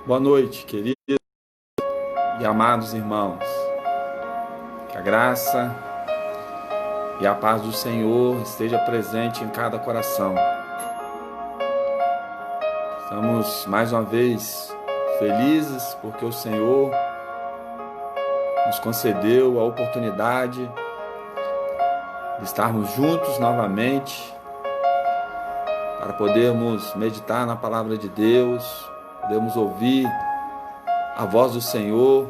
Boa noite, queridos e amados irmãos. Que a graça e a paz do Senhor esteja presente em cada coração. Estamos mais uma vez felizes porque o Senhor nos concedeu a oportunidade de estarmos juntos novamente para podermos meditar na palavra de Deus, podermos ouvir a voz do Senhor,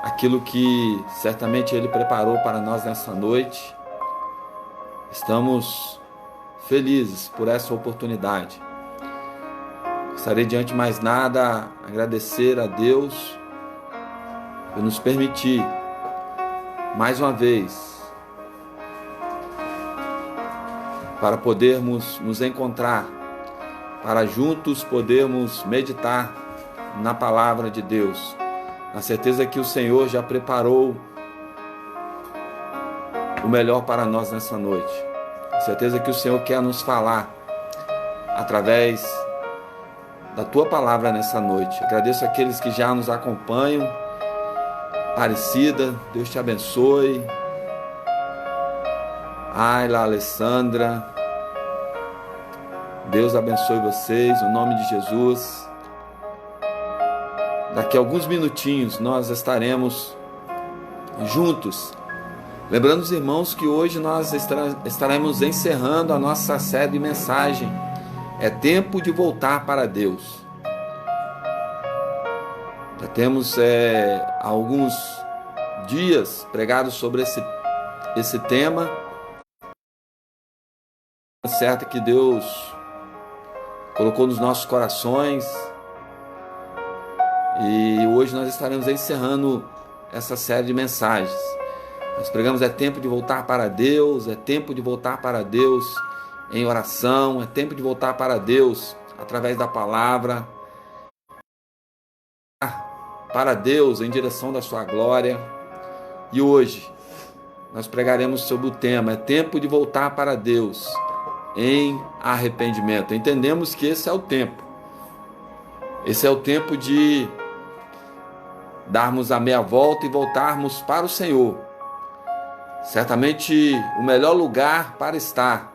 aquilo que certamente Ele preparou para nós nessa noite. Estamos felizes por essa oportunidade. Gostaria, diante de mais nada, agradecer a Deus por nos permitir, mais uma vez, para podermos nos encontrar, para juntos podermos meditar na palavra de Deus, na certeza que o Senhor já preparou o melhor para nós nessa noite, na certeza que o Senhor quer nos falar através da Tua palavra nessa noite. Agradeço àqueles que já nos acompanham. Aparecida, Deus te abençoe. Ayla, Alessandra, Deus abençoe vocês, no nome de Jesus. Daqui a alguns minutinhos nós estaremos juntos. Lembrando os irmãos que hoje nós estaremos encerrando a nossa série de mensagem. É tempo de voltar para Deus. Já temos alguns dias pregados sobre esse tema. É certo que Deus colocou nos nossos corações, e hoje nós estaremos encerrando essa série de mensagens. Nós pregamos: é tempo de voltar para Deus, é tempo de voltar para Deus em oração, é tempo de voltar para Deus através da palavra, para Deus em direção da sua glória. E hoje nós pregaremos sobre o tema: é tempo de voltar para Deus em arrependimento. Entendemos que esse é o tempo. Esse é o tempo de darmos a meia volta e voltarmos para o Senhor. Certamente o melhor lugar para estar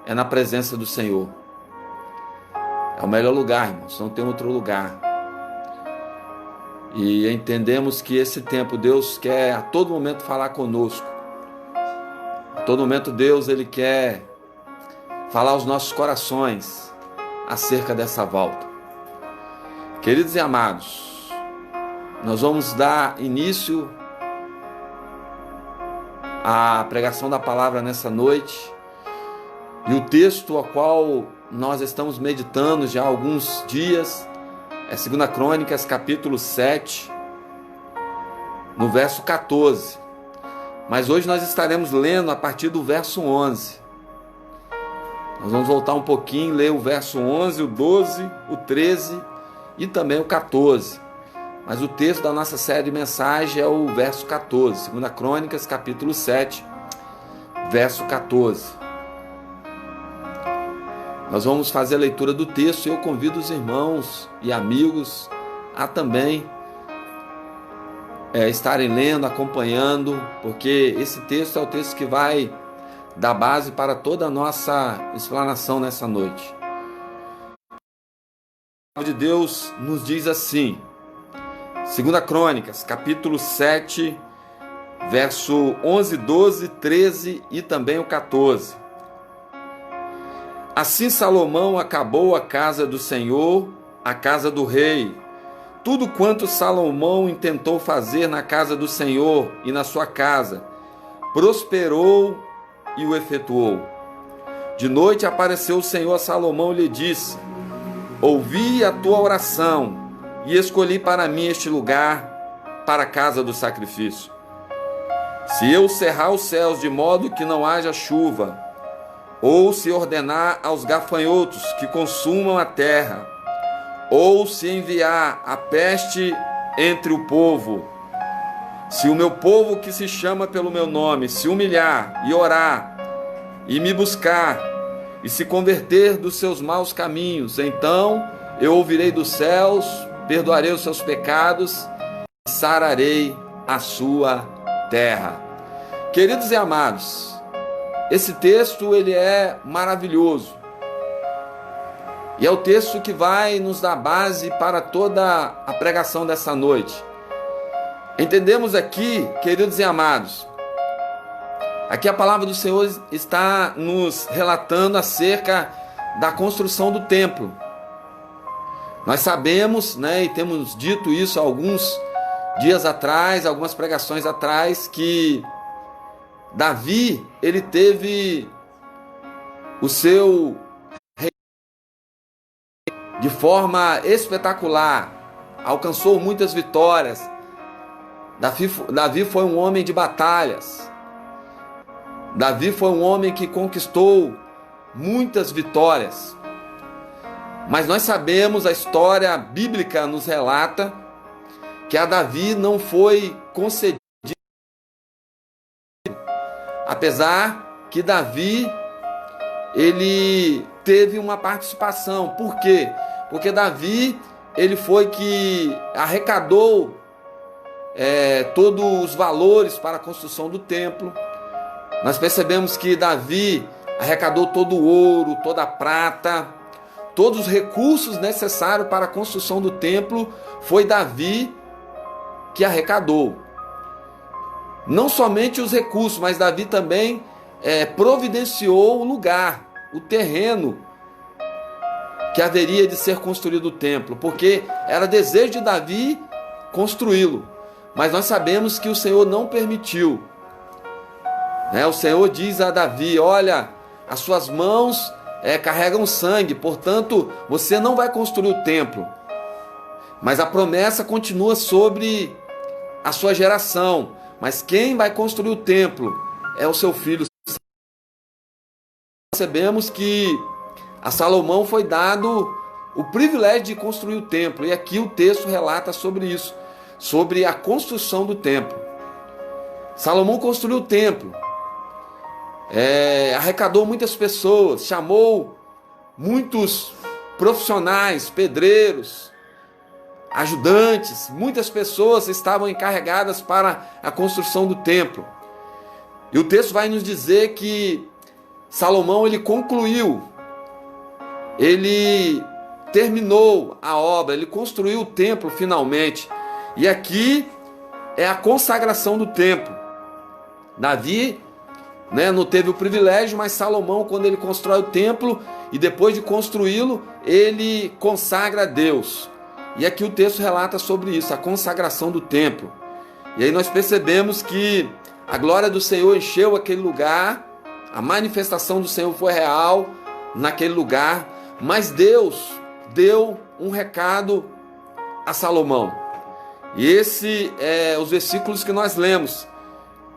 é na presença do Senhor. É o melhor lugar, irmãos, não tem outro lugar. E entendemos que esse tempo Deus quer a todo momento falar conosco. A todo momento Deus Ele quer falar aos nossos corações acerca dessa volta. Queridos e amados, nós vamos dar início à pregação da palavra nessa noite. E o texto ao qual nós estamos meditando já há alguns dias é 2 Crônicas, capítulo 7, no verso 14. Mas hoje nós estaremos lendo a partir do verso 11. Nós vamos voltar um pouquinho, ler o verso 11, o 12, o 13 e também o 14. Mas o texto da nossa série de mensagem é o verso 14. 2 Crônicas, capítulo 7, verso 14. Nós vamos fazer a leitura do texto e eu convido os irmãos e amigos a também estarem lendo, acompanhando, porque esse texto é o texto que vai dar base para toda a nossa explanação nessa noite. A palavra de Deus nos diz assim, 2 Crônicas, capítulo 7, verso 11, 12, 13 e também o 14. Assim Salomão acabou a casa do Senhor, a casa do rei. Tudo quanto Salomão intentou fazer na casa do Senhor e na sua casa, prosperou e o efetuou. De noite apareceu o Senhor a Salomão e lhe disse: ouvi a tua oração e escolhi para mim este lugar para a casa do sacrifício. Se eu cerrar os céus de modo que não haja chuva, ou se ordenar aos gafanhotos que consumam a terra, ou se enviar a peste entre o povo, se o meu povo que se chama pelo meu nome se humilhar e orar e me buscar e se converter dos seus maus caminhos, então eu ouvirei dos céus, perdoarei os seus pecados e sararei a sua terra. Queridos e amados, esse texto ele é maravilhoso. E é o texto que vai nos dar base para toda a pregação dessa noite. Entendemos aqui, queridos e amados, aqui a palavra do Senhor está nos relatando acerca da construção do templo. Nós sabemos, né, e temos dito isso há alguns dias atrás, algumas pregações atrás, que Davi, ele teve o seu reino de forma espetacular, alcançou muitas vitórias. Davi foi um homem de batalhas. Davi foi um homem que conquistou muitas vitórias. Mas nós sabemos, a história bíblica nos relata que a Davi não foi concedido, apesar que Davi ele teve uma participação. Por quê? Porque Davi ele foi que arrecadou todos os valores para a construção do templo. Nós percebemos que Davi arrecadou todo o ouro, toda a prata, todos os recursos necessários para a construção do templo. Foi Davi que arrecadou. Não somente os recursos, mas Davi também providenciou o lugar, o terreno que haveria de ser construído o templo, porque era desejo de Davi construí-lo. Mas nós sabemos que o Senhor não permitiu. O Senhor diz a Davi: olha, as suas mãos carregam sangue, portanto você não vai construir o templo. Mas a promessa continua sobre a sua geração. Mas quem vai construir o templo é o seu filho. Percebemos que a Salomão foi dado o privilégio de construir o templo. E aqui o texto relata sobre isso, sobre a construção do templo. Salomão construiu o templo, arrecadou muitas pessoas, chamou muitos profissionais, pedreiros, ajudantes, muitas pessoas estavam encarregadas para a construção do templo. E o texto vai nos dizer que Salomão ele concluiu, ele terminou a obra, ele construiu o templo finalmente. E aqui é a consagração do templo. Davi não teve o privilégio, mas Salomão, quando ele constrói o templo e depois de construí-lo, ele consagra a Deus. E aqui o texto relata sobre isso, a consagração do templo. E aí nós percebemos que a glória do Senhor encheu aquele lugar, a manifestação do Senhor foi real naquele lugar, mas Deus deu um recado a Salomão. E esse os versículos que nós lemos,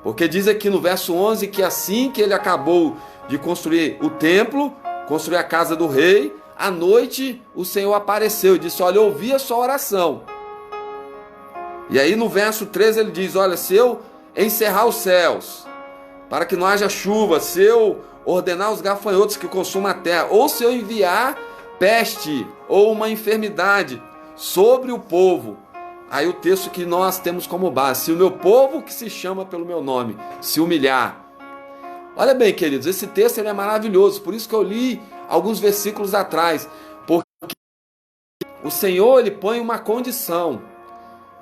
porque diz aqui no verso 11 que assim que ele acabou de construir o templo, construir a casa do rei, à noite o Senhor apareceu e disse: olha, eu ouvi a sua oração. E aí no verso 13 ele diz: olha, se eu encerrar os céus para que não haja chuva, se eu ordenar os gafanhotos que consumam a terra, ou se eu enviar peste ou uma enfermidade sobre o povo. Aí o texto que nós temos como base: se o meu povo, que se chama pelo meu nome, se humilhar. Olha bem, queridos, esse texto ele é maravilhoso, por isso que eu li alguns versículos atrás, porque o Senhor ele põe uma condição.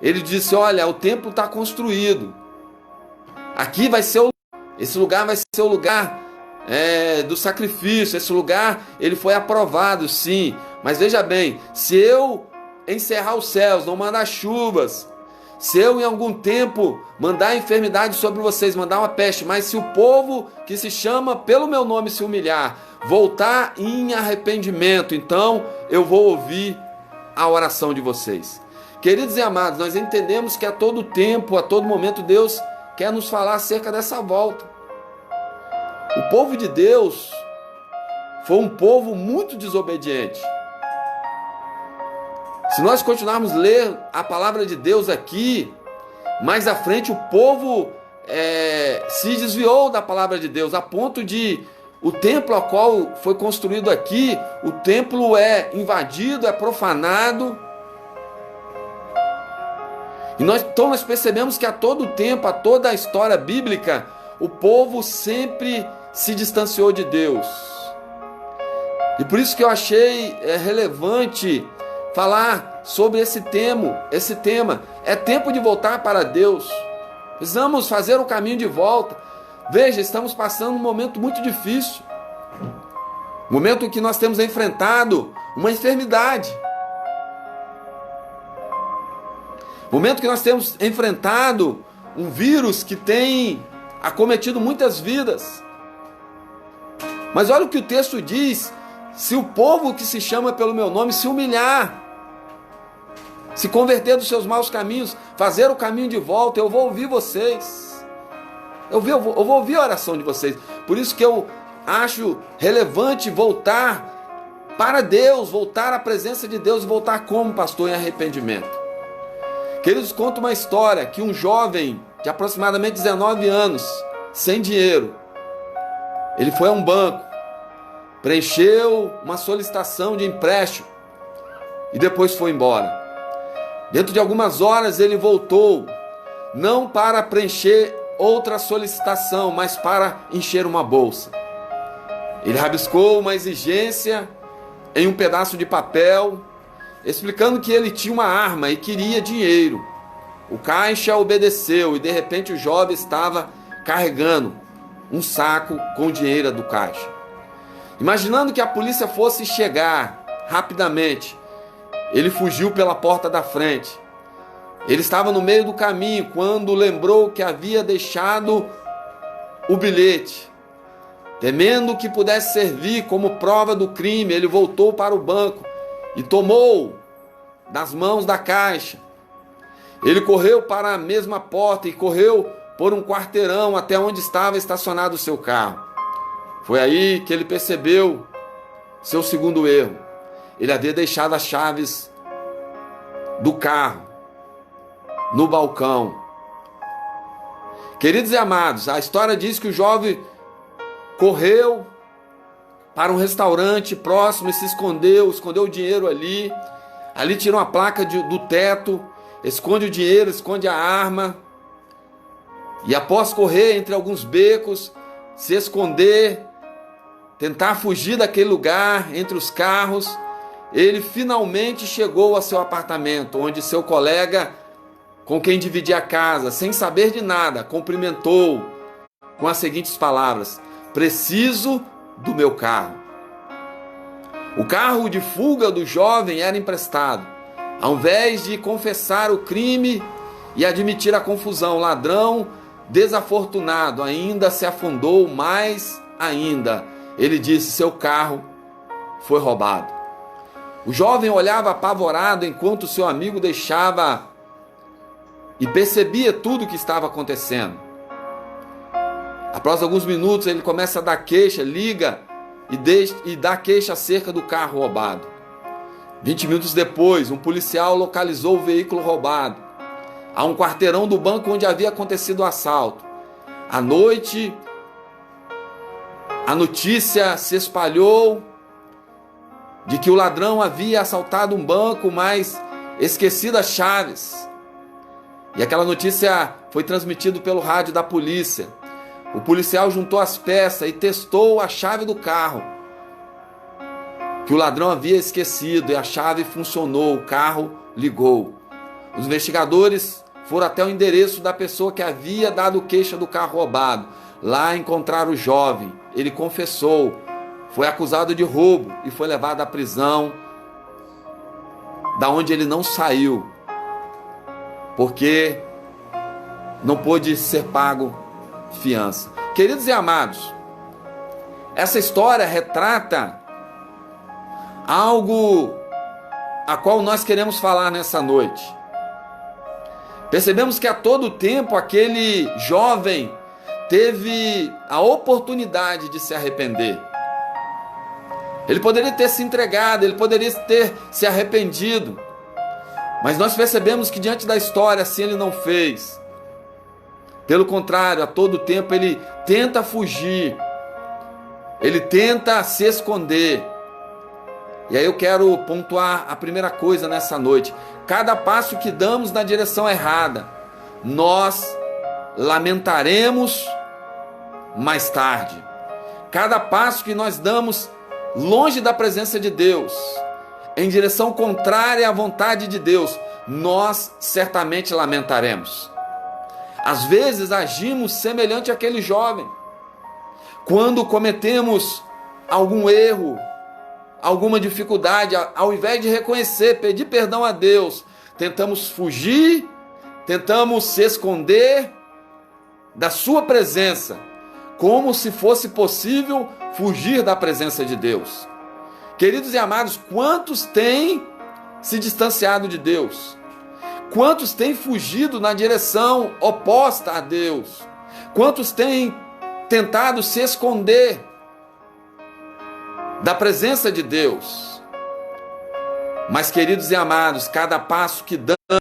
Ele disse: olha, o templo está construído, aqui vai ser esse lugar vai ser o lugar do sacrifício, esse lugar ele foi aprovado, sim, mas veja bem, se eu encerrar os céus, não mandar chuvas, se eu em algum tempo mandar enfermidade sobre vocês, mandar uma peste, mas se o povo que se chama pelo meu nome se humilhar, voltar em arrependimento, então eu vou ouvir a oração de vocês. Queridos e amados, nós entendemos que a todo tempo, a todo momento, Deus quer nos falar acerca dessa volta. O povo de Deus foi um povo muito desobediente. Se nós continuarmos a ler a palavra de Deus aqui, mais à frente o povo se desviou da palavra de Deus, a ponto de o templo ao qual foi construído aqui, o templo é invadido, é profanado. Então nós percebemos que a todo tempo, a toda a história bíblica, o povo sempre se distanciou de Deus. E por isso que eu achei relevante falar sobre esse tema. É tempo de voltar para Deus. Precisamos fazer o caminho de volta. Veja, estamos passando um momento muito difícil. Momento em que nós temos enfrentado uma enfermidade. Momento que nós temos enfrentado um vírus que tem acometido muitas vidas. Mas olha o que o texto diz: se o povo que se chama pelo meu nome se humilhar, se converter dos seus maus caminhos, fazer o caminho de volta, eu vou ouvir vocês. Eu vou ouvir a oração de vocês. Por isso que eu acho relevante voltar para Deus, voltar à presença de Deus, voltar como pastor em arrependimento. Queridos, conta uma história que um jovem de aproximadamente 19 anos, sem dinheiro, ele foi a um banco, preencheu uma solicitação de empréstimo e depois foi embora. Dentro de algumas horas ele voltou, não para preencher outra solicitação, mas para encher uma bolsa. Ele rabiscou uma exigência em um pedaço de papel, explicando que ele tinha uma arma e queria dinheiro. O caixa obedeceu e de repente o jovem estava carregando um saco com dinheiro do caixa. Imaginando que a polícia fosse chegar rapidamente, ele fugiu pela porta da frente. Ele estava no meio do caminho quando lembrou que havia deixado o bilhete. Temendo que pudesse servir como prova do crime, ele voltou para o banco e tomou das mãos da caixa. Ele correu para a mesma porta e correu por um quarteirão até onde estava estacionado o seu carro. Foi aí que ele percebeu seu segundo erro. Ele havia deixado as chaves do carro no balcão. Queridos e amados, a história diz que o jovem correu para um restaurante próximo e se escondeu o dinheiro ali. Ali tira uma placa do teto, esconde o dinheiro, esconde a arma. E após correr entre alguns becos, se esconder, tentar fugir daquele lugar, entre os carros, ele finalmente chegou ao seu apartamento, onde seu colega, com quem dividia a casa, sem saber de nada, cumprimentou com as seguintes palavras: preciso do meu carro. O carro de fuga do jovem era emprestado. Ao invés de confessar o crime e admitir a confusão, o ladrão desafortunado ainda se afundou mais ainda. Ele disse: seu carro foi roubado. O jovem olhava apavorado enquanto seu amigo deixava e percebia tudo o que estava acontecendo. Após alguns minutos ele começa a dar queixa, liga e dá queixa acerca do carro roubado. 20 minutos depois, um policial localizou o veículo roubado a um quarteirão do banco onde havia acontecido o assalto. À noite, a notícia se espalhou de que o ladrão havia assaltado um banco, mas esquecido as chaves. E aquela notícia foi transmitida pelo rádio da polícia. O policial juntou as peças e testou a chave do carro que o ladrão havia esquecido, e a chave funcionou, o carro ligou. Os investigadores foram até o endereço da pessoa que havia dado queixa do carro roubado. Lá encontraram o jovem. Ele confessou, foi acusado de roubo e foi levado à prisão, da onde ele não saiu, porque não pôde ser pago fiança. Queridos e amados, essa história retrata algo a qual nós queremos falar nessa noite. Percebemos que a todo tempo aquele jovem teve a oportunidade de se arrepender. Ele poderia ter se entregado, ele poderia ter se arrependido, mas nós percebemos que diante da história assim ele não fez. Pelo contrário, a todo tempo ele tenta fugir ele tenta se esconder. E aí eu quero pontuar a primeira coisa nessa noite. Cada passo que damos na direção errada, nós lamentaremos mais tarde. Cada passo que nós damos longe da presença de Deus, em direção contrária à vontade de Deus, nós certamente lamentaremos. Às vezes agimos semelhante àquele jovem. Quando cometemos algum erro, alguma dificuldade, ao invés de reconhecer, pedir perdão a Deus, tentamos fugir, tentamos se esconder da sua presença, como se fosse possível fugir da presença de Deus. Queridos e amados, quantos têm se distanciado de Deus? Quantos têm fugido na direção oposta a Deus? Quantos têm tentado se esconder da presença de Deus? Mas, queridos e amados, cada passo que damos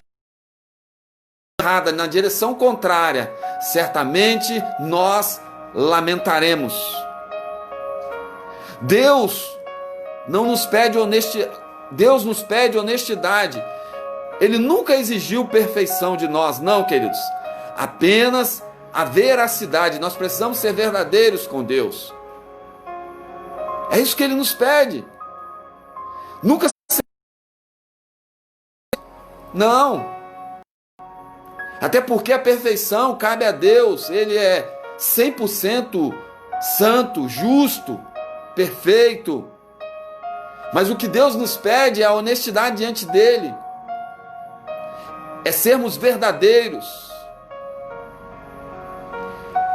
errada na direção contrária, certamente nós lamentaremos. Deus nos pede honestidade. Ele nunca exigiu perfeição de nós, não, queridos. Apenas a veracidade. Nós precisamos ser verdadeiros com Deus. É isso que Ele nos pede. Nunca. Não. Até porque a perfeição cabe a Deus. Ele é 100% santo, justo, perfeito. Mas o que Deus nos pede é a honestidade diante dEle. É sermos verdadeiros.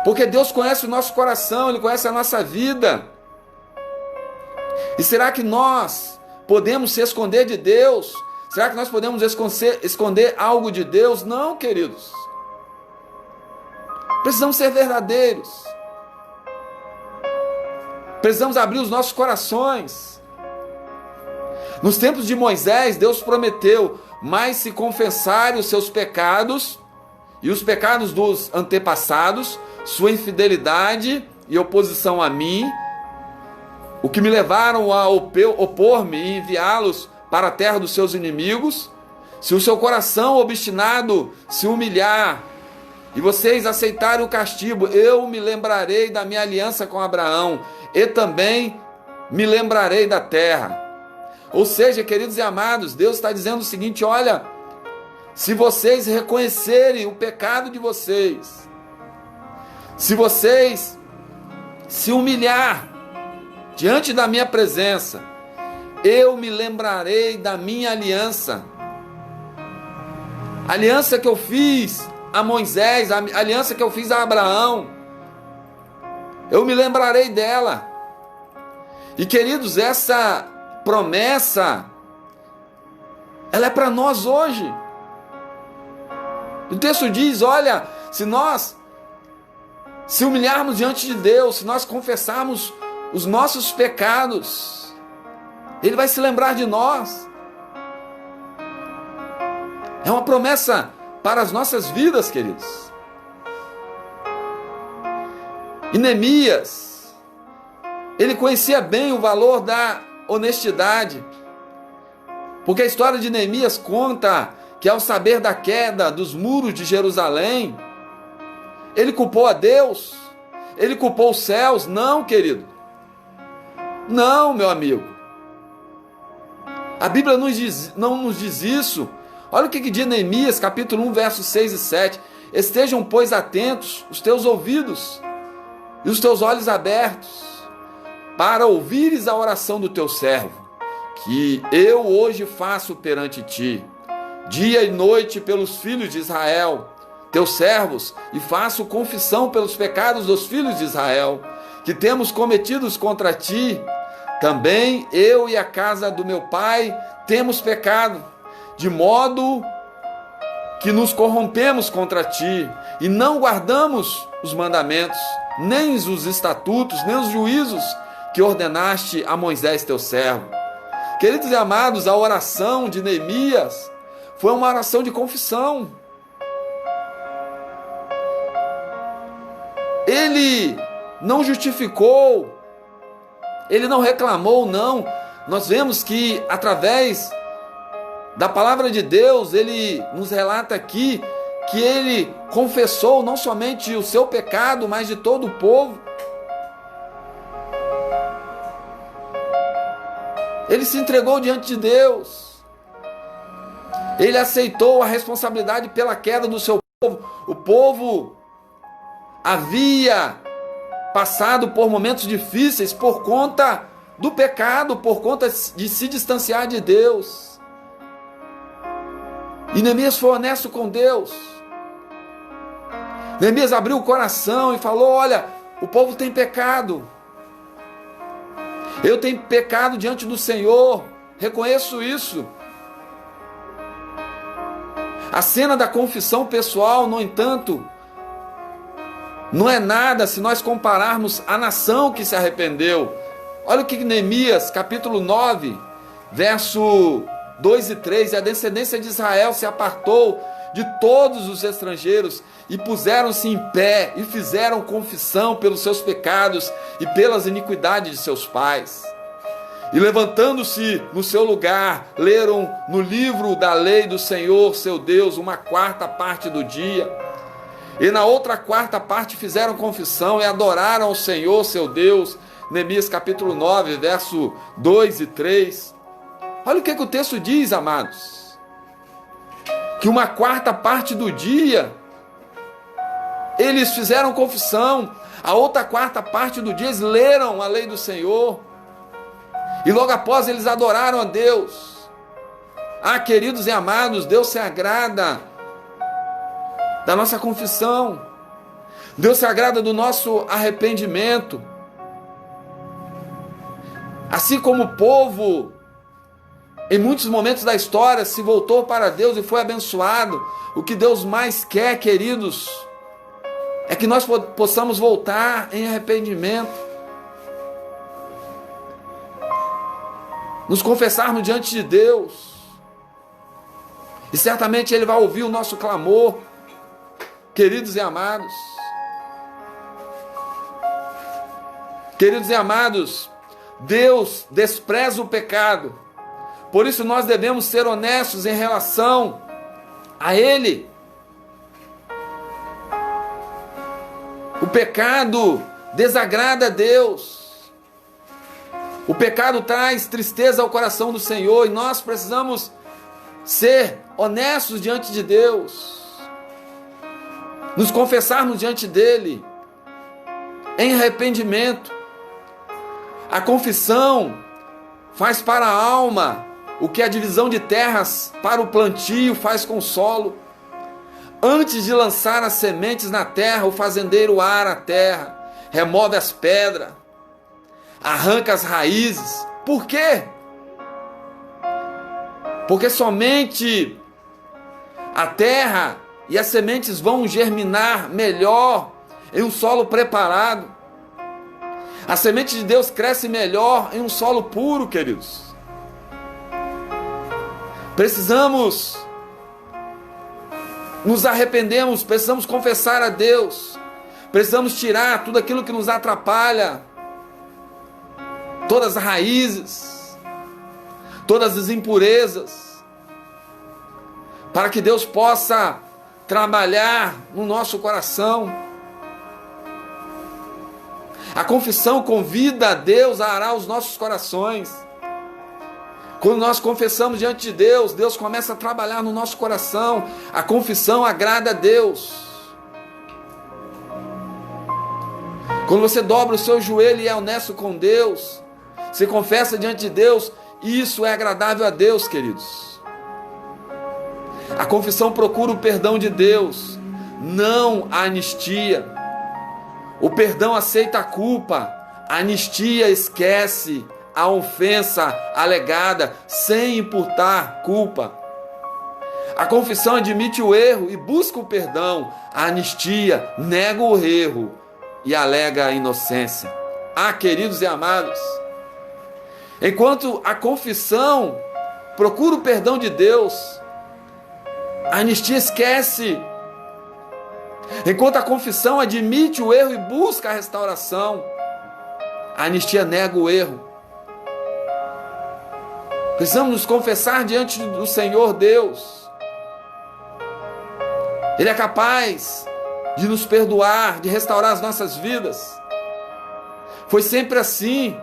Porque Deus conhece o nosso coração, Ele conhece a nossa vida. E será que nós podemos se esconder de Deus? Será que nós podemos esconder algo de Deus? Não, queridos. Precisamos ser verdadeiros. Precisamos abrir os nossos corações. Nos tempos de Moisés, Deus prometeu: mas se confessarem os seus pecados e os pecados dos antepassados, sua infidelidade e oposição a mim, o que me levaram a opor-me e enviá-los para a terra dos seus inimigos, se o seu coração obstinado se humilhar e vocês aceitarem o castigo, eu me lembrarei da minha aliança com Abraão e também me lembrarei da terra. Ou seja, queridos e amados, Deus está dizendo o seguinte: olha, se vocês reconhecerem o pecado de vocês, se vocês se humilhar diante da minha presença, eu me lembrarei da minha aliança. A aliança que eu fiz a Moisés, a aliança que eu fiz a Abraão, eu me lembrarei dela. E, queridos, essa promessa, ela é para nós hoje. O texto diz: olha, se nós se humilharmos diante de Deus, se nós confessarmos os nossos pecados, Ele vai se lembrar de nós. É uma promessa para as nossas vidas, queridos. E Neemias, ele conhecia bem o valor da honestidade, porque a história de Neemias conta que, ao saber da queda dos muros de Jerusalém, ele culpou a Deus, ele culpou os céus. Não, querido, não, meu amigo, a Bíblia não nos diz isso. Olha o que diz Neemias, capítulo 1, versos 6 e 7. Estejam, pois, atentos os teus ouvidos e os teus olhos abertos, para ouvires a oração do teu servo, que eu hoje faço perante ti, dia e noite pelos filhos de Israel, teus servos, e faço confissão pelos pecados dos filhos de Israel, que temos cometidos contra ti. Também eu e a casa do meu pai temos pecado, de modo que nos corrompemos contra ti, e não guardamos os mandamentos, nem os estatutos, nem os juízos que ordenaste a Moisés teu servo. Queridos e amados, a oração de Neemias foi uma oração de confissão. Ele não justificou Ele não reclamou, não. Nós vemos que através da palavra de Deus, ele nos relata aqui que ele confessou não somente o seu pecado, mas de todo o povo. Ele se entregou diante de Deus. Ele aceitou a responsabilidade pela queda do seu povo. O povo havia passado por momentos difíceis por conta do pecado, por conta de se distanciar de Deus. E Neemias foi honesto com Deus. Neemias abriu o coração e falou: olha, o povo tem pecado. Eu tenho pecado diante do Senhor, reconheço isso. A cena da confissão pessoal, no entanto, não é nada se nós compararmos a nação que se arrependeu. Olha o que Neemias, capítulo 9, verso 2 e 3, e a descendência de Israel se apartou de todos os estrangeiros e puseram-se em pé e fizeram confissão pelos seus pecados e pelas iniquidades de seus pais. E levantando-se no seu lugar, leram no livro da lei do Senhor, seu Deus, 1/4 do dia. E na outra 4/4 fizeram confissão e adoraram ao Senhor, seu Deus. Neemias capítulo 9, verso 2 e 3. Olha o que o texto diz, amados. Que 1/4 do dia eles fizeram confissão. A outra 4/4 do dia eles leram a lei do Senhor. E logo após eles adoraram a Deus. Ah, queridos e amados, Deus se agrada da nossa confissão. Deus se agrada do nosso arrependimento. Assim como o povo, em muitos momentos da história, se voltou para Deus e foi abençoado, o que Deus mais quer, queridos, é que nós possamos voltar em arrependimento. Nos confessarmos diante de Deus. E certamente Ele vai ouvir o nosso clamor, queridos e amados. Queridos e amados, Deus despreza o pecado. Por isso nós devemos ser honestos em relação a Ele. O pecado desagrada a Deus. O pecado traz tristeza ao coração do Senhor e nós precisamos ser honestos diante de Deus. Nos confessarmos diante dEle em arrependimento. A confissão faz para a alma o que a divisão de terras para o plantio faz com o solo. Antes de lançar as sementes na terra, o fazendeiro ara a terra, remove as pedras, arranca as raízes. Por quê? Porque somente a terra e as sementes vão germinar melhor em um solo preparado. A semente de Deus cresce melhor em um solo puro, queridos. Precisamos nos arrependermos, precisamos confessar a Deus, precisamos tirar tudo aquilo que nos atrapalha, todas as raízes, todas as impurezas, para que Deus possa trabalhar no nosso coração. A confissão convida a Deus a arar os nossos corações. Quando nós confessamos diante de Deus, Deus começa a trabalhar no nosso coração. A confissão agrada a Deus. Quando você dobra o seu joelho e é honesto com Deus, você confessa diante de Deus, isso é agradável a Deus, queridos. A confissão procura o perdão de Deus, não a anistia. O perdão aceita a culpa, a anistia esquece a ofensa alegada sem imputar culpa. A confissão admite o erro e busca o perdão. A anistia nega o erro e alega a inocência. Ah, queridos e amados, enquanto a confissão procura o perdão de Deus, a anistia esquece. Enquanto a confissão admite o erro e busca a restauração, A anistia nega o erro. Precisamos nos confessar diante do Senhor Deus. Ele é capaz de nos perdoar, de restaurar as nossas vidas. Foi sempre assim.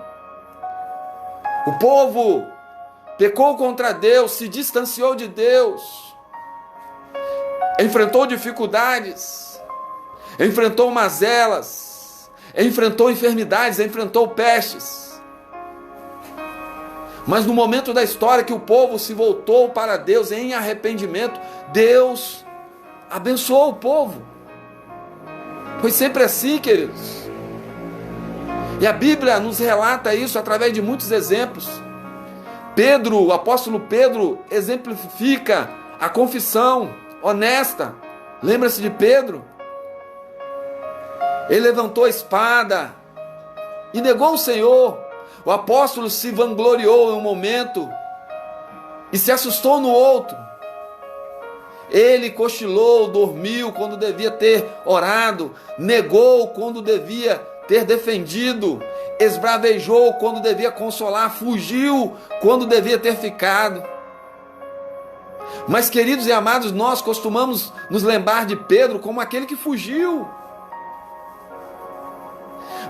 O povo pecou contra Deus, se distanciou de Deus, enfrentou dificuldades, enfrentou mazelas, enfrentou enfermidades, enfrentou pestes. Mas no momento da história que o povo se voltou para Deus em arrependimento, Deus abençoou o povo. Foi sempre assim, queridos. E a Bíblia nos relata isso através de muitos exemplos. Pedro, o apóstolo Pedro, exemplifica a confissão honesta. Lembra-se de Pedro? Ele levantou a espada e negou o Senhor. O apóstolo se vangloriou em um momento e se assustou no outro. Ele cochilou, dormiu quando devia ter orado, negou quando devia ter defendido, esbravejou quando devia consolar, fugiu quando devia ter ficado. Mas, queridos e amados, nós costumamos nos lembrar de Pedro como aquele que fugiu.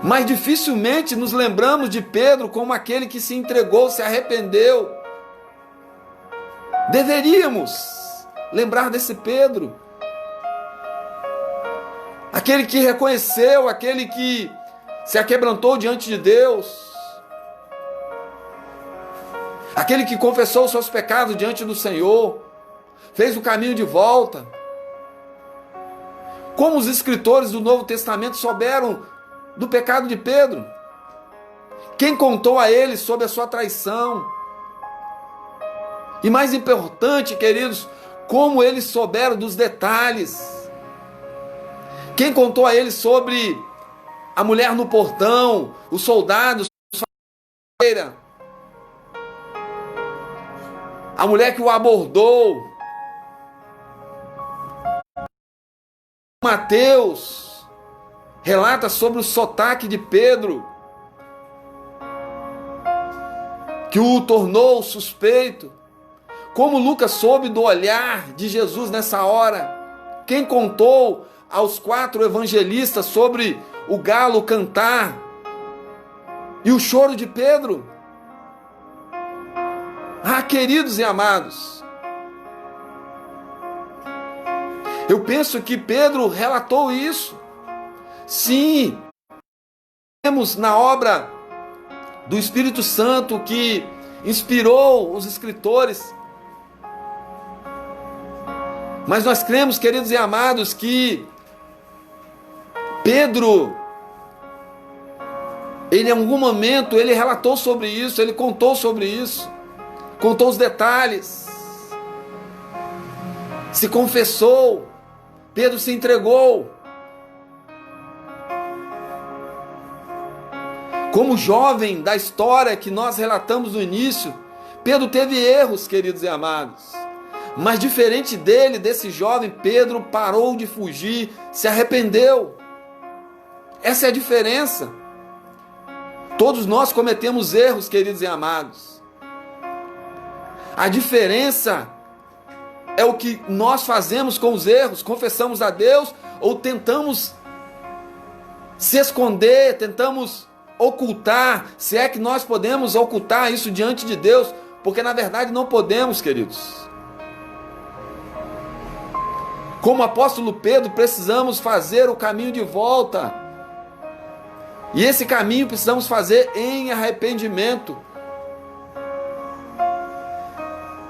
Mas dificilmente nos lembramos de Pedro como aquele que se entregou, se arrependeu. Deveríamos lembrar desse Pedro. Aquele que reconheceu, aquele que se aquebrantou diante de Deus. Aquele que confessou os seus pecados diante do Senhor. Fez o caminho de volta. Como os escritores do Novo Testamento souberam do pecado de Pedro? Quem contou a eles sobre a sua traição? E mais importante, queridos, como eles souberam dos detalhes? Quem contou a eles sobre a mulher no portão, os soldados, a mulher que o abordou? Mateus relata sobre o sotaque de Pedro, que o tornou suspeito. Como Lucas soube do olhar de Jesus nessa hora? Quem contou aos 4 evangelistas sobre o galo cantar e o choro de Pedro? Ah, queridos e amados, eu penso que Pedro relatou isso. Sim, temos na obra do Espírito Santo que inspirou os escritores. Mas nós cremos, queridos e amados, que Pedro, ele em algum momento, ele relatou sobre isso, ele contou sobre isso, contou os detalhes, se confessou, Pedro se entregou. Como jovem da história que nós relatamos no início, Pedro teve erros, queridos e amados. Mas diferente dele, desse jovem, Pedro parou de fugir, se arrependeu. Essa é a diferença. Todos nós cometemos erros, queridos e amados. A diferença é o que nós fazemos com os erros. Confessamos a Deus ou tentamos se esconder, tentamos ocultar, se é que nós podemos ocultar isso diante de Deus, porque na verdade não podemos, queridos. Como o apóstolo Pedro, precisamos fazer o caminho de volta. E esse caminho precisamos fazer em arrependimento.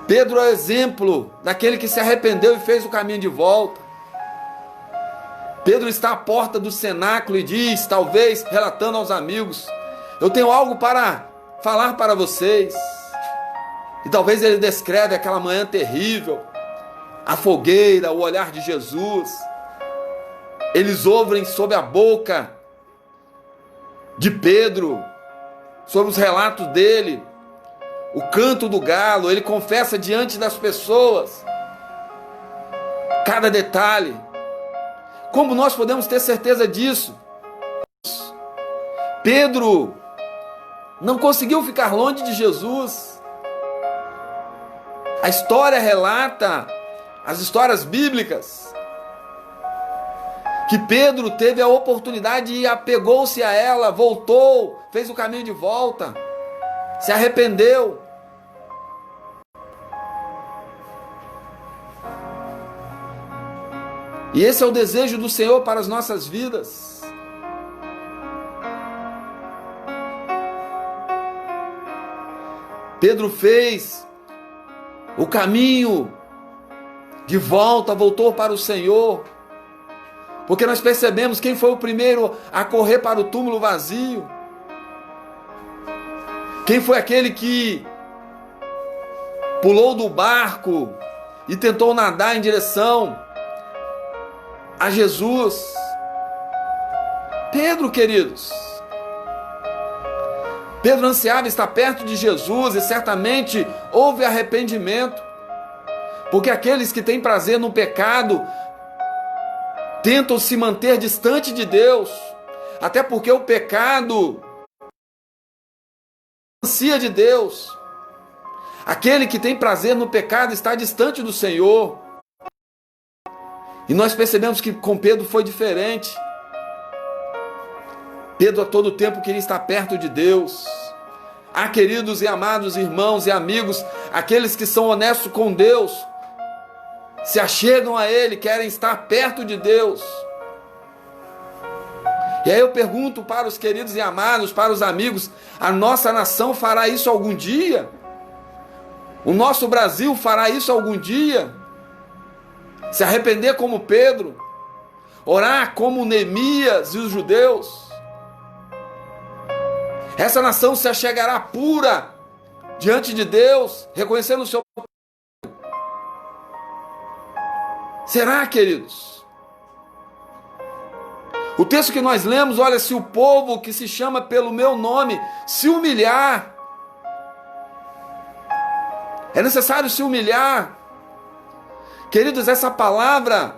Pedro é o exemplo daquele que se arrependeu e fez o caminho de volta. Pedro está à porta do cenáculo e diz, talvez relatando aos amigos, eu tenho algo para falar para vocês. E talvez ele descreve aquela manhã terrível, a fogueira, o olhar de Jesus. Eles ouvem sob a boca de Pedro, sobre os relatos dele, o canto do galo. Ele confessa diante das pessoas cada detalhe. Como nós podemos ter certeza disso? Pedro não conseguiu ficar longe de Jesus. A história relata, as histórias bíblicas, que Pedro teve a oportunidade e apegou-se a ela, voltou, fez o caminho de volta, se arrependeu. E esse é o desejo do Senhor para as nossas vidas. Pedro fez o caminho de volta, voltou para o Senhor, porque nós percebemos quem foi o primeiro a correr para o túmulo vazio. Quem foi aquele que pulou do barco e tentou nadar em direção a Jesus? Pedro, queridos. Pedro ansiava estar perto de Jesus e certamente houve arrependimento, porque aqueles que têm prazer no pecado tentam se manter distante de Deus, até porque o pecado ansia de Deus. Aquele que tem prazer no pecado está distante do Senhor. E nós percebemos que com Pedro foi diferente. Pedro a todo tempo queria estar perto de Deus. Ah, queridos e amados irmãos e amigos, aqueles que são honestos com Deus, se achegam a Ele, querem estar perto de Deus. E aí eu pergunto para os queridos e amados, para os amigos, a nossa nação fará isso algum dia? O nosso Brasil fará isso algum dia? Se arrepender como Pedro? Orar como Neemias e os judeus? Essa nação se achegará pura diante de Deus, reconhecendo o seu... Será, queridos? O texto que nós lemos, olha, se o povo que se chama pelo meu nome se humilhar, é necessário se humilhar. Queridos, essa palavra,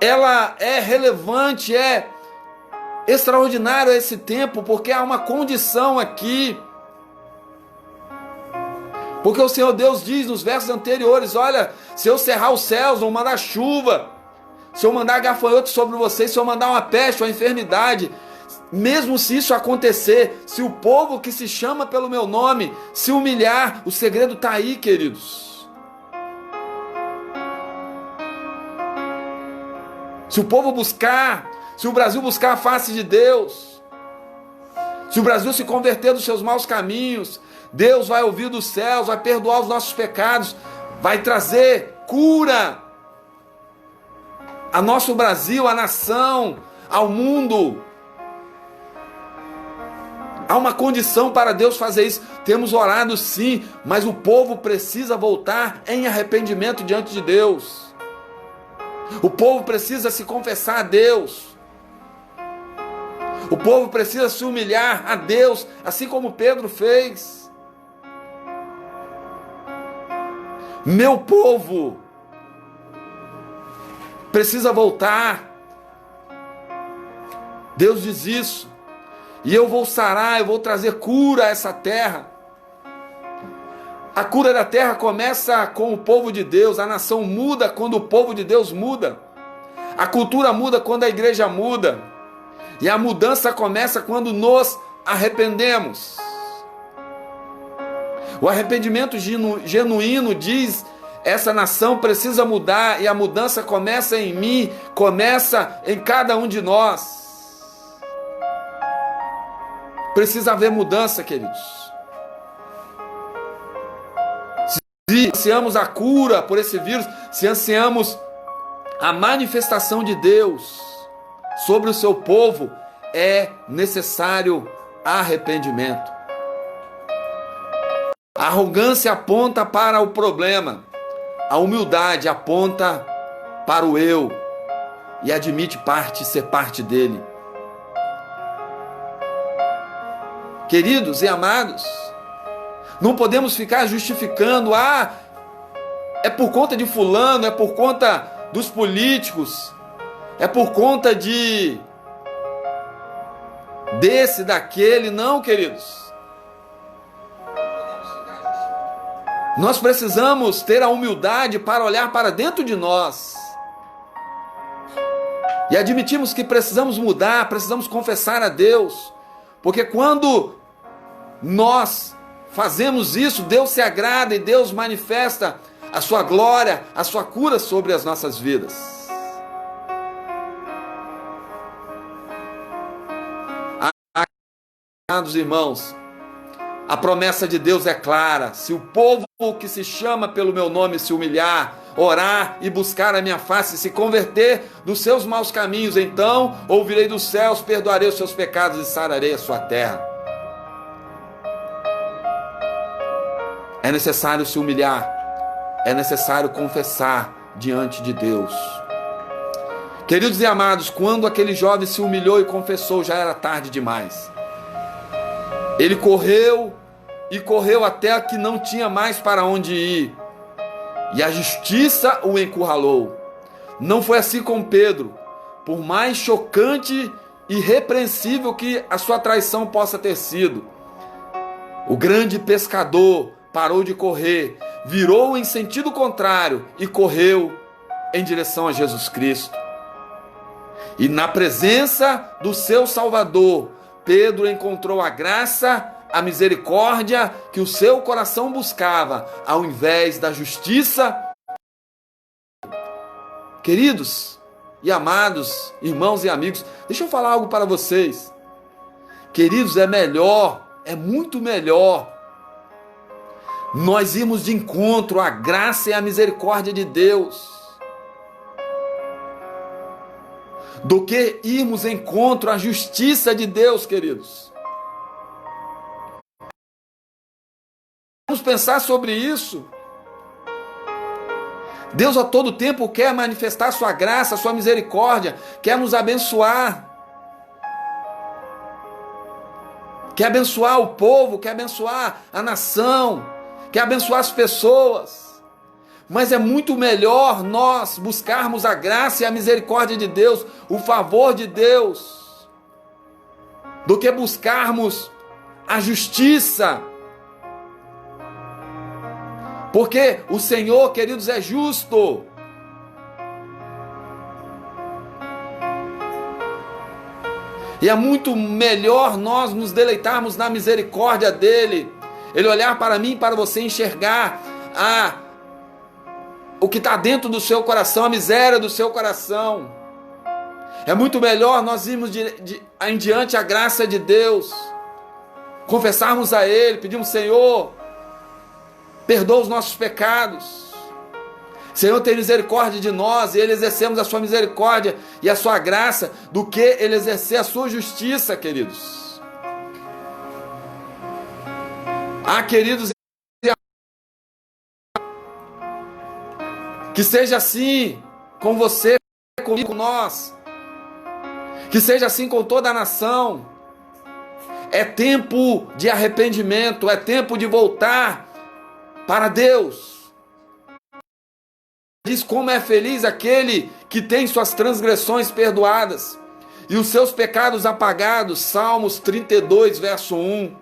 ela é relevante, é extraordinário esse tempo, porque há uma condição aqui. Porque o Senhor Deus diz nos versos anteriores, olha, se eu cerrar os céus, vou mandar chuva, se eu mandar gafanhotos sobre vocês, se eu mandar uma peste, uma enfermidade, mesmo se isso acontecer, se o povo que se chama pelo meu nome se humilhar, o segredo está aí, queridos. Se o povo buscar, se o Brasil buscar a face de Deus, se o Brasil se converter dos seus maus caminhos, Deus vai ouvir dos céus, vai perdoar os nossos pecados, vai trazer cura a nosso Brasil, a nação, ao mundo. Há uma condição para Deus fazer isso. Temos orado sim, mas o povo precisa voltar em arrependimento diante de Deus. O povo precisa se confessar a Deus. O povo precisa se humilhar a Deus, assim como Pedro fez. Meu povo precisa voltar. Deus diz isso. E eu vou sarar, eu vou trazer cura a essa terra. A cura da terra começa com o povo de Deus. A nação muda quando o povo de Deus muda. A cultura muda quando a igreja muda. E a mudança começa quando nos arrependemos. O arrependimento genuíno diz: essa nação precisa mudar, e a mudança começa em mim, começa em cada um de nós. Precisa haver mudança, queridos. Se ansiamos a cura por esse vírus, se ansiamos a manifestação de Deus sobre o seu povo, é necessário arrependimento. A arrogância aponta para o problema, a humildade aponta para o eu e admite ser parte dele. Queridos e amados, não podemos ficar justificando, é por conta de fulano, é por conta dos políticos, é por conta desse, daquele, não, queridos. Nós precisamos ter a humildade para olhar para dentro de nós e admitirmos que precisamos mudar, precisamos confessar a Deus, porque quando nós fazemos isso, Deus se agrada e Deus manifesta a sua glória, a sua cura sobre as nossas vidas. Amados irmãos, a promessa de Deus é clara: se o povo que se chama pelo meu nome se humilhar, orar e buscar a minha face, se converter dos seus maus caminhos, então ouvirei dos céus, perdoarei os seus pecados e sararei a sua terra. É necessário se humilhar, é necessário confessar diante de Deus. Queridos e amados, quando aquele jovem se humilhou e confessou, já era tarde demais. Ele correu e correu até que não tinha mais para onde ir, e a justiça o encurralou. Não foi assim com Pedro. Por mais chocante e repreensível que a sua traição possa ter sido, o grande pescador parou de correr, virou em sentido contrário e correu em direção a Jesus Cristo. E na presença do seu Salvador, Pedro encontrou a graça, a misericórdia que o seu coração buscava, ao invés da justiça. Queridos e amados, irmãos e amigos, deixa eu falar algo para vocês. Queridos, é melhor, é muito melhor nós irmos de encontro à graça e à misericórdia de Deus, do que irmos em encontro à justiça de Deus, queridos. Vamos pensar sobre isso. Deus a todo tempo quer manifestar a sua graça, a sua misericórdia, quer nos abençoar. Quer abençoar o povo, quer abençoar a nação, quer abençoar as pessoas. Mas é muito melhor nós buscarmos a graça e a misericórdia de Deus, o favor de Deus, do que buscarmos a justiça. Porque o Senhor, queridos, é justo. E é muito melhor nós nos deleitarmos na misericórdia dele. Ele olhar para mim, para você enxergar o que está dentro do seu coração, a miséria do seu coração. É muito melhor nós irmos em diante a graça de Deus, confessarmos a Ele, pedimos: Senhor, perdoa os nossos pecados. Senhor, tem misericórdia de nós, e Ele exercemos a sua misericórdia e a sua graça, do que Ele exercer a sua justiça, queridos. Queridos, que seja assim com você, comigo, com nós. Que seja assim com toda a nação. É tempo de arrependimento, é tempo de voltar para Deus. Diz como é feliz aquele que tem suas transgressões perdoadas e os seus pecados apagados. Salmos 32, verso 1.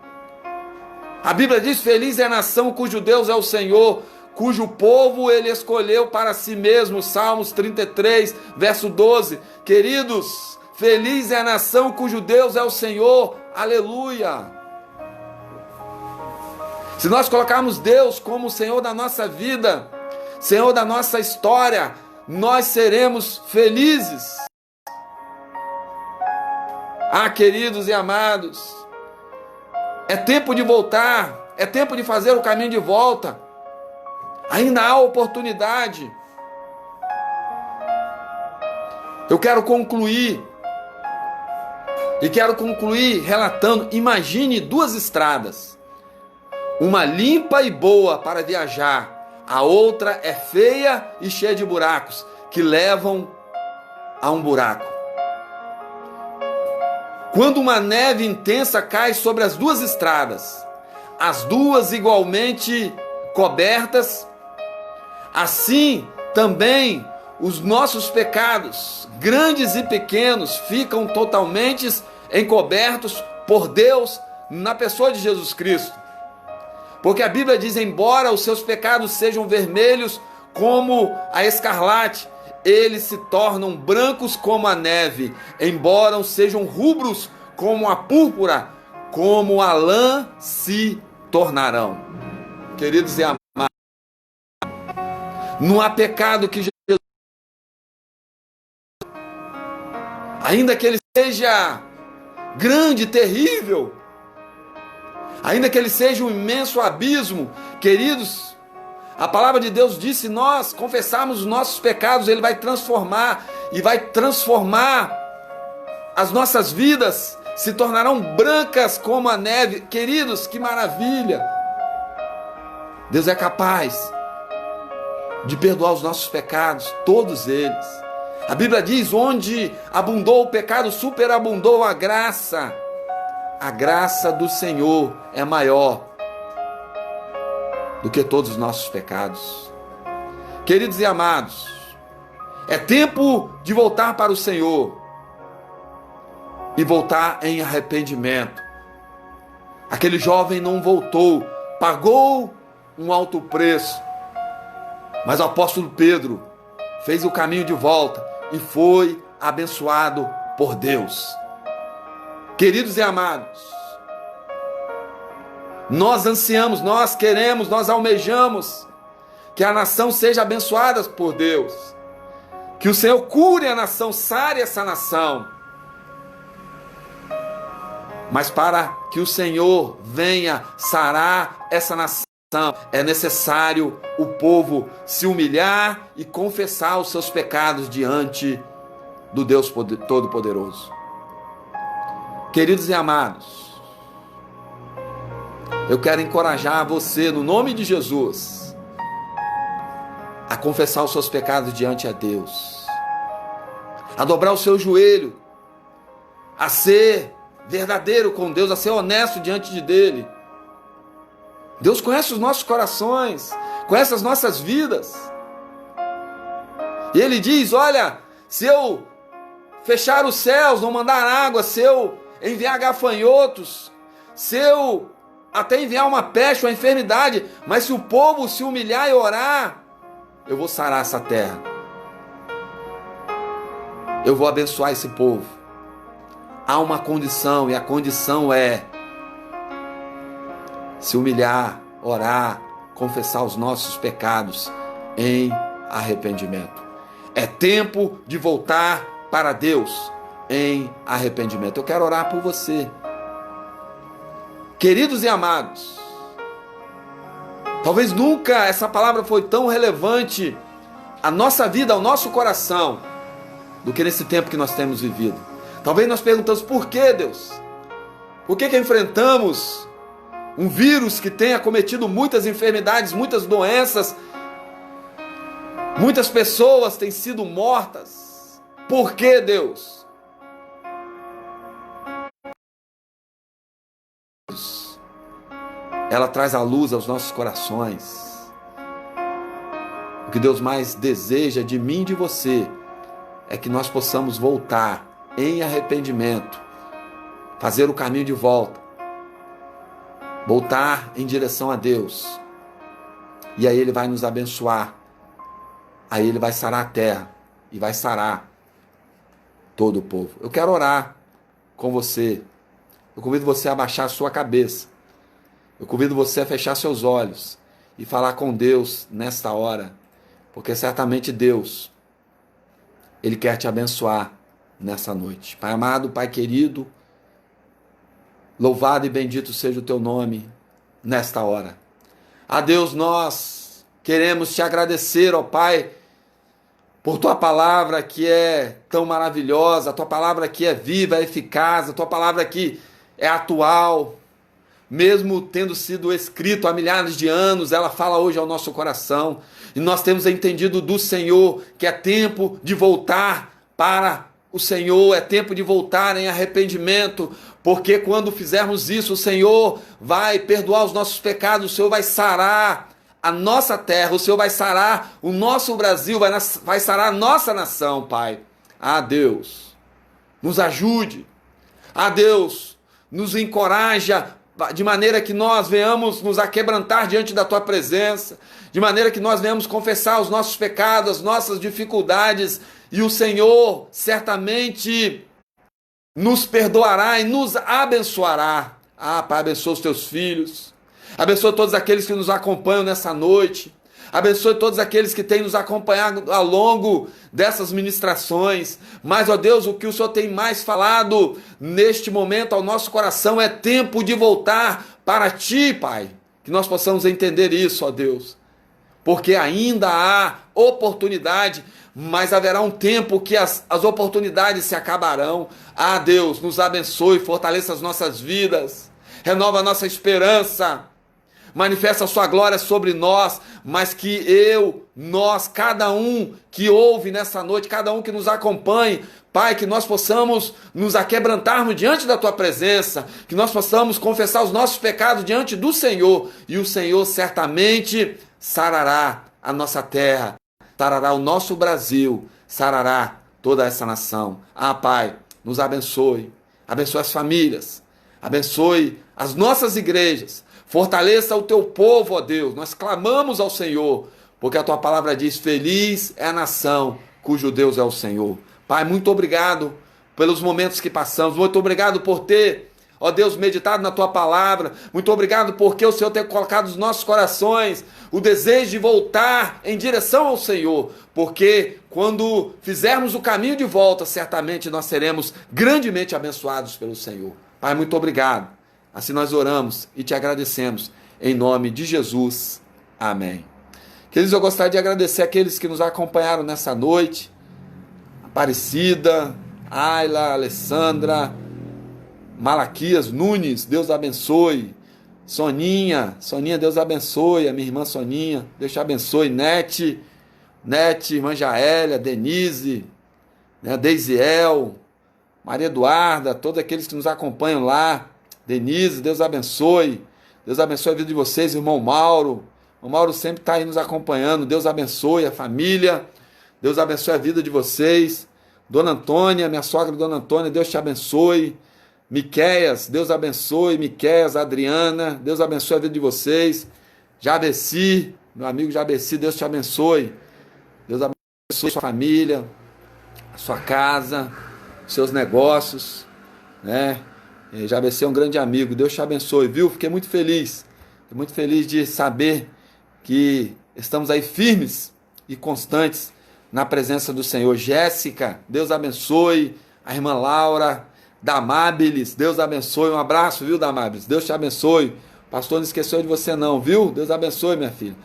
A Bíblia diz: feliz é a nação cujo Deus é o Senhor, cujo povo Ele escolheu para si mesmo. Salmos 33, verso 12. Queridos, feliz é a nação cujo Deus é o Senhor. Aleluia! Se nós colocarmos Deus como o Senhor da nossa vida, Senhor da nossa história, nós seremos felizes. Queridos e amados, é tempo de voltar, é tempo de fazer o caminho de volta. Ainda há oportunidade. Eu quero concluir, relatando: imagine duas estradas, uma limpa e boa para viajar, a outra é feia e cheia de buracos, que levam a um buraco. Quando uma neve intensa cai sobre as duas estradas, as duas igualmente cobertas, assim também os nossos pecados, grandes e pequenos, ficam totalmente encobertos por Deus na pessoa de Jesus Cristo. Porque a Bíblia diz: embora os seus pecados sejam vermelhos como a escarlate, eles se tornam brancos como a neve. Embora sejam rubros como a púrpura, como a lã se tornarão. Queridos e amados, não há pecado que Jesus, ainda que ele seja grande, terrível, ainda que ele seja um imenso abismo, queridos, a palavra de Deus diz: se nós confessarmos os nossos pecados, ele vai transformar, e vai transformar as nossas vidas, se tornarão brancas como a neve. Queridos, que maravilha! Deus é capaz de perdoar os nossos pecados, todos eles. A Bíblia diz: onde abundou o pecado, superabundou a graça. A graça do Senhor é maior do que todos os nossos pecados. Queridos e amados, é tempo de voltar para o Senhor e voltar em arrependimento. Aquele jovem não voltou, pagou um alto preço, mas o apóstolo Pedro fez o caminho de volta e foi abençoado por Deus. Queridos e amados, nós ansiamos, nós queremos, nós almejamos que a nação seja abençoada por Deus, que o Senhor cure a nação, sare essa nação. Mas para que o Senhor venha sarar essa nação, é necessário o povo se humilhar e confessar os seus pecados diante do Deus Todo-Poderoso. Queridos e amados, eu quero encorajar você, no nome de Jesus, a confessar os seus pecados diante a Deus, a dobrar o seu joelho, a ser verdadeiro com Deus, a ser honesto diante dele. Deus conhece os nossos corações, conhece as nossas vidas. E ele diz: olha, se eu fechar os céus, não mandar água, se eu enviar gafanhotos, se eu até enviar uma peste, uma enfermidade, mas se o povo se humilhar e orar, eu vou sarar essa terra. Eu vou abençoar esse povo. Há uma condição, e a condição é se humilhar, orar, confessar os nossos pecados em arrependimento. É tempo de voltar para Deus em arrependimento. Eu quero orar por você. Queridos e amados, talvez nunca essa palavra foi tão relevante à nossa vida, ao nosso coração, do que nesse tempo que nós temos vivido. Talvez nós perguntamos: por que, Deus? Por que enfrentamos um vírus que tem acometido muitas enfermidades, muitas doenças, muitas pessoas têm sido mortas? Por que, Deus? Ela traz a luz aos nossos corações. O que Deus mais deseja de mim e de você é que nós possamos voltar em arrependimento, fazer o caminho de volta, voltar em direção a Deus. E aí Ele vai nos abençoar. Aí Ele vai sarar a terra e vai sarar todo o povo. Eu quero orar com você. Eu convido você a abaixar a sua cabeça. Eu convido você a fechar seus olhos e falar com Deus nesta hora, porque certamente Deus, Ele quer te abençoar nessa noite. Pai amado, Pai querido, louvado e bendito seja o teu nome nesta hora. A Deus, nós queremos te agradecer, ó Pai, por tua palavra que é tão maravilhosa, a tua palavra que é viva, é eficaz, a tua palavra que é atual. Mesmo tendo sido escrito há milhares de anos, ela fala hoje ao nosso coração. E nós temos entendido do Senhor que é tempo de voltar para o Senhor, é tempo de voltar em arrependimento, porque quando fizermos isso, o Senhor vai perdoar os nossos pecados, o Senhor vai sarar a nossa terra, o Senhor vai sarar o nosso Brasil, vai sarar a nossa nação, Pai. Ah, Deus, nos ajude. Ah, Deus, nos encoraja, de maneira que nós venhamos nos aquebrantar diante da tua presença, de maneira que nós venhamos confessar os nossos pecados, as nossas dificuldades, e o Senhor certamente nos perdoará e nos abençoará. Ah, Pai, abençoa os teus filhos, abençoa todos aqueles que nos acompanham nessa noite, abençoe todos aqueles que têm nos acompanhado ao longo dessas ministrações. Mas, ó Deus, o que o Senhor tem mais falado neste momento ao nosso coração é tempo de voltar para Ti, Pai. Que nós possamos entender isso, ó Deus. Porque ainda há oportunidade, mas haverá um tempo que as oportunidades se acabarão. Ah, Deus, nos abençoe, fortaleça as nossas vidas, renova a nossa esperança, manifesta a sua glória sobre nós, mas que nós, cada um que ouve nessa noite, cada um que nos acompanhe, Pai, que nós possamos nos aquebrantarmos diante da Tua presença, que nós possamos confessar os nossos pecados diante do Senhor, e o Senhor certamente sarará a nossa terra, sarará o nosso Brasil, sarará toda essa nação. Ah, Pai, nos abençoe, abençoe as famílias, abençoe as nossas igrejas, fortaleça o teu povo, ó Deus. Nós clamamos ao Senhor, porque a tua palavra diz: feliz é a nação cujo Deus é o Senhor. Pai, muito obrigado pelos momentos que passamos, muito obrigado por ter, ó Deus, meditado na tua palavra, muito obrigado porque o Senhor tem colocado nos nossos corações o desejo de voltar em direção ao Senhor, porque quando fizermos o caminho de volta, certamente nós seremos grandemente abençoados pelo Senhor. Pai, muito obrigado. Assim nós oramos e te agradecemos, em nome de Jesus. Amém. Queridos, eu gostaria de agradecer aqueles que nos acompanharam nessa noite. Aparecida, Ayla, Alessandra, Malaquias Nunes, Deus abençoe. Soninha, Deus abençoe. A minha irmã Soninha, Deus te abençoe. Nete, irmã Jaélia, Denise, Deisiel, Maria Eduarda, todos aqueles que nos acompanham lá. Denise, Deus abençoe. Deus abençoe a vida de vocês, irmão Mauro. O Mauro sempre está aí nos acompanhando. Deus abençoe a família. Deus abençoe a vida de vocês. Dona Antônia, minha sogra Dona Antônia, Deus te abençoe. Miqueias, Deus abençoe. Miqueias, Adriana, Deus abençoe a vida de vocês. Jabeci, meu amigo Jabeci, Deus te abençoe. Deus abençoe a sua família, a sua casa, os seus negócios, né? Jabeci é um grande amigo, Deus te abençoe, viu? Fiquei muito feliz de saber que estamos aí firmes e constantes na presença do Senhor. Jéssica, Deus abençoe. A irmã Laura, Damábiles, Deus abençoe. Um abraço, viu, Damábiles? Deus te abençoe. O pastor não esqueceu de você não, viu? Deus abençoe, minha filha.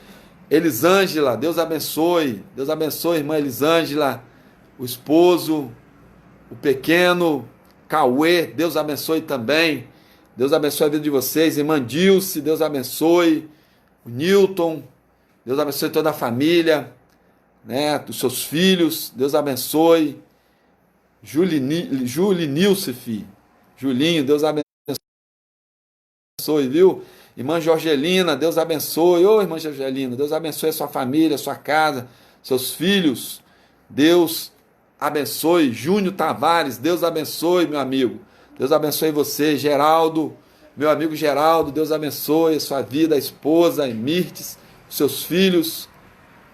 Elisângela, Deus abençoe. Deus abençoe, irmã Elisângela. O esposo, o pequeno Cauê, Deus abençoe também. Deus abençoe a vida de vocês. Irmã Dilce, Deus abençoe. O Newton, Deus abençoe toda a família, né? Dos seus filhos, Deus abençoe. Julinilce, Julinho, Deus abençoe, viu? Irmã Jorgelina, Deus abençoe. Ô, irmã Jorgelina, Deus abençoe a sua família, a sua casa, seus filhos. Deus abençoe. Júnior Tavares, Deus abençoe, meu amigo. Deus abençoe você. Geraldo, meu amigo Geraldo, Deus abençoe a sua vida, a esposa, Mirtes, seus filhos.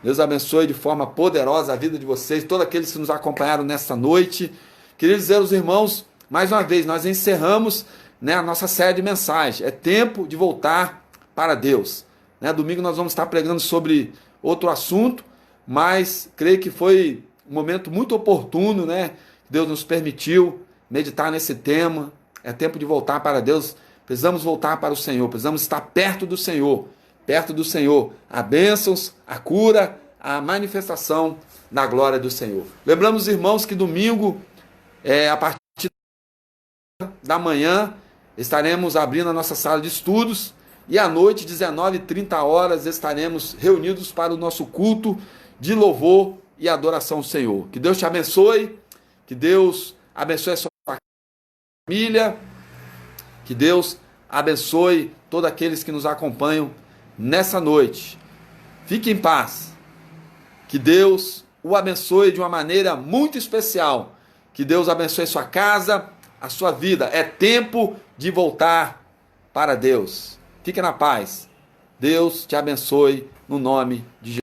Deus abençoe de forma poderosa a vida de vocês, todos aqueles que nos acompanharam nesta noite. Queria dizer aos irmãos, mais uma vez, nós encerramos, né, a nossa série de mensagens. É tempo de voltar para Deus. Né? Domingo nós vamos estar pregando sobre outro assunto, mas creio que foi um momento muito oportuno, né? Deus nos permitiu meditar nesse tema. É tempo de voltar para Deus. Precisamos voltar para o Senhor, precisamos estar perto do Senhor. Perto do Senhor, a bênçãos, a cura, a manifestação da glória do Senhor. Lembramos, irmãos, que domingo, a partir da manhã, estaremos abrindo a nossa sala de estudos e à noite, 19h30, estaremos reunidos para o nosso culto de louvor e adoração ao Senhor. Que Deus te abençoe, que Deus abençoe a sua família, que Deus abençoe todos aqueles que nos acompanham nessa noite. Fique em paz. Que Deus o abençoe de uma maneira muito especial. Que Deus abençoe sua casa, a sua vida. É tempo de voltar para Deus. Fique na paz. Deus te abençoe no nome de Jesus.